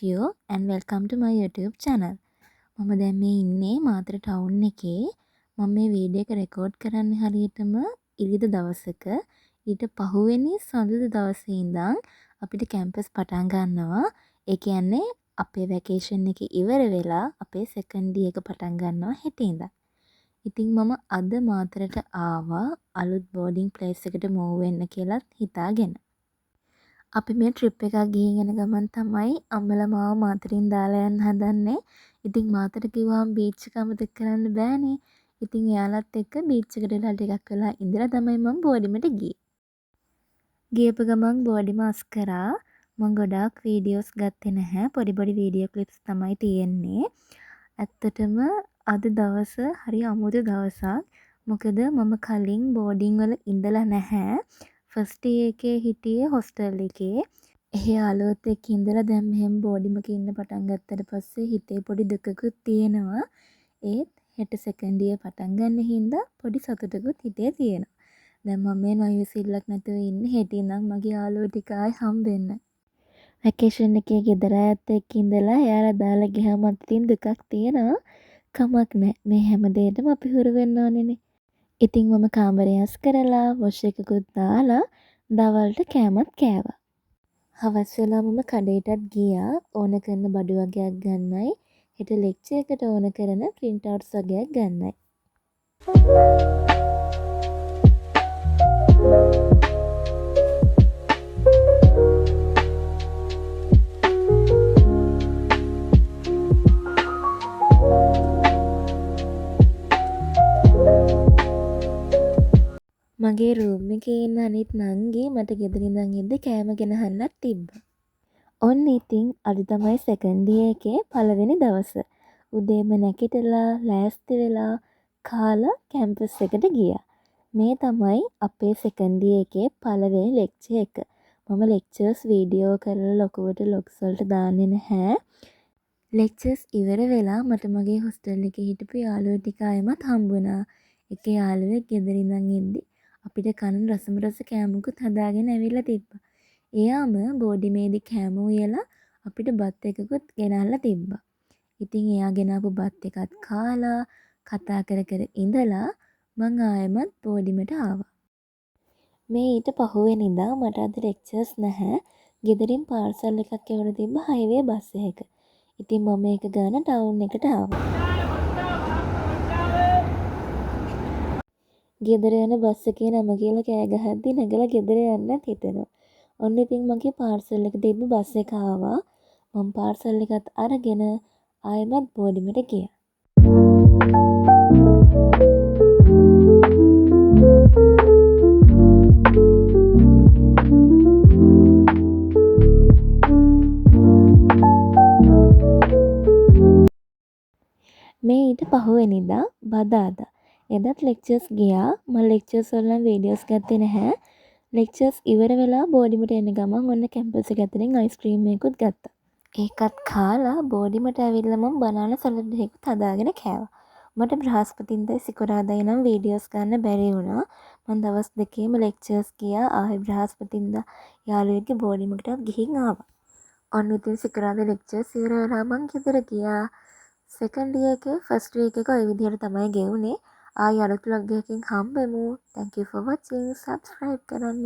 you and welcome to my YouTube channel. මම දැන් මේ ඉන්නේ මාතර ටවුන් එකේ. මම මේ වීඩියෝ එක රෙකෝඩ් කරන්න හරියටම ඉරිදා දවසක ඊට පහුවෙනි සඳුදා දවසේ ඉඳන් අපිට කැම්පස් පටන් ගන්නවා. ඒ කියන්නේ අපේ වැකේෂන් එක ඉවර වෙලා අපේ සෙකන්ඩ් ඩේ එක පටන් ගන්නවා හෙට ඉඳන්. ඉතින් මම අද මාතරට ආවා අලුත් බෝඩින් ප්ලේස් එකට මූව් වෙන්න කියලා හිතාගෙන. අපි මේ ට්‍රිප් එකක් ගිහින් එන ගමන් තමයි අම්මලා මාව මාතරින් දාලා යන්න හදන්නේ. ඉතින් මාතර කිව්වම බීච් එක අමතක කරන්න බෑනේ. ඉතින් එයාලත් එක්ක බීච් එකට වෙලා ටිකක් වෙලා ඉඳලා තමයි මම බෝඩිමට ගියේ. ගියපු ගමන් බෝඩිම අස් කරා. මම ගොඩාක් වීඩියෝස් ගත්තේ නැහැ. පොඩි පොඩි වීඩියෝ ක්ලිප්ස් තමයි තියෙන්නේ. ඇත්තටම අද දවස හරි අමුතු දවසක්. මොකද මම කලින් බෝඩින් වල ඉඳලා නැහැ. ෆස්ට් ඩේ එකේ හිටියේ හොස්ටල් එකේ. එහේ යාළුවොත් එක්ක ඉඳලා දැන් මෙහෙම බෝඩිමක ඉන්න පටන් ගත්තට පස්සේ හිතේ පොඩි දුකකුත් තියෙනවා. ඒත් හෙට සෙකන්ඩ් ඩේ පටන් ගන්න හින්දා පොඩි සතුටකුත් හිතේ තියෙනවා. දැන් මම මේ නොයවිසිල්ලක් නැතුව ඉන්නේ හෙට ඉඳන් මගේ යාළුවෝ ටික ආයි හම්බෙන්න. වැකේෂන් එකේ ගෙදර අයත් එක්ක ඉඳලා එයාලා දාලා ගියාම අතින් දුකක් තියෙනවා. කමක් නැහැ. මේ හැම දෙයකටම අපි හුරු වෙන්න ඕනේනේ. ඉතින් මම කාමරය අස් කරලා වොෂ් එකකුත් දාලා දවල්ට කෑමත් කෑවා. හවස් වෙලා මම කඩේටත් ගියා ඕන කරන බඩු වගයක් ගන්නයි. හෙට ලෙක්චර් එකට ඕන කරන print outs වගයක් ගන්නයි. මගේ රූම් එකේ ඉන්න අනිත් නංගි මට ගෙදර ඉඳන් ඉද්දි කෑම ගෙනහන්නත් තිබ්බා. ඔන්න ඉතින් අද තමයි සෙකන්ඩ් ඩේ එකේ පළවෙනි දවස. උදේම නැගිටලා ලෑස්ති වෙලා කාලා කැම්පස් එකට ගියා. මේ තමයි අපේ සෙකන්ඩ් ඩේ එකේ පළවෙනි ලෙක්චර් එක. මම ලෙක්චර්ස් වීඩියෝ කරලා ලොකුවට ලොග්ස් වලට දාන්නේ නැහැ. ලෙක්චර්ස් ඉවර වෙලා මට මගේ හොස්ටල් එකේ හිටපු යාළුවෝ ටික ආයෙමත් හම්බුණා. එක යාළුවෙක් ගෙදර ඉඳන් ඉද්දි අපිට කන රසම කෑමකුත් හදාගෙන ඇවිල්ලා තිබ්බා. එයාම බෝඩිමේදී කෑම උයලා අපිට බත් එකකුත් ගෙනල්ලා තිබ්බා. ඉතින් එයා ගෙනාපු බත් එකත් කාලා කතා කර කර ඉඳලා මං ආයෙමත් බෝඩිමට ආවා. මේ ඊට පහුවෙනිදා මට අද ලෙක්චර්ස් නැහැ. ගෙදරින් පාර්සල් එකක් එවලා තිබ්බ හයිවේ බස් එකක. ඉතින් මම ඒක ගන්න ටවුන් එකට ආවා. ගෙදර යන බස් එකේ නම කියලා කෑ ගහද්දි නැගලා ගෙදර යන්නත් හිතෙනවා. ඔන්න ඉතින් මගේ පාර්සල් එක තිබ්බ බස් එක ආවා. මම පාර්සල් එකත් අරගෙන ආයෙමත් බෝඩිමට ගියා. මේ ඊට පහුවෙනිදා බදාදා. එදත් ලෙක්චර්ස් ගියා. මම ලෙක්චර්ස් වල නම් වීඩියෝස් ගත්තේ නැහැ. ලෙක්චර්ස් ඉවර වෙලා බෝඩිමට එන ගමන් ඔන්න කැම්පස් එක ඇතුලෙන් අයිස්ක්‍රීම් එකකුත් ගත්තා. ඒකත් කාලා බෝඩිමට ඇවිල්ලා මම බනානා සලාඩ් එකකුත් හදාගෙන කෑවා. මට බ්‍රහස්පතින්දා සිකුරාදා නම් වීඩියෝස් ගන්න බැරි වුණා. මම දවස් දෙකේම ලෙක්චර්ස් ගියා. ආයෙ බ්‍රහස්පතින්දා යාළුවෙක්ගේ බෝඩිමකටත් ගිහින් ආවා. ඔන්න ඉතින් සිකුරාදා ලෙක්චර්ස් ඉවර වෙලා මම ගෙදර ගියා. සෙකන්ඩ් ඩේ එකේ ෆස්ට් වීක් එක ওই විදිහට තමයි ගෙවුනේ. ආයෙ අලුත් vlog එකකින් හම්බෙමු. Thank you for watching. Subscribe කරන්න.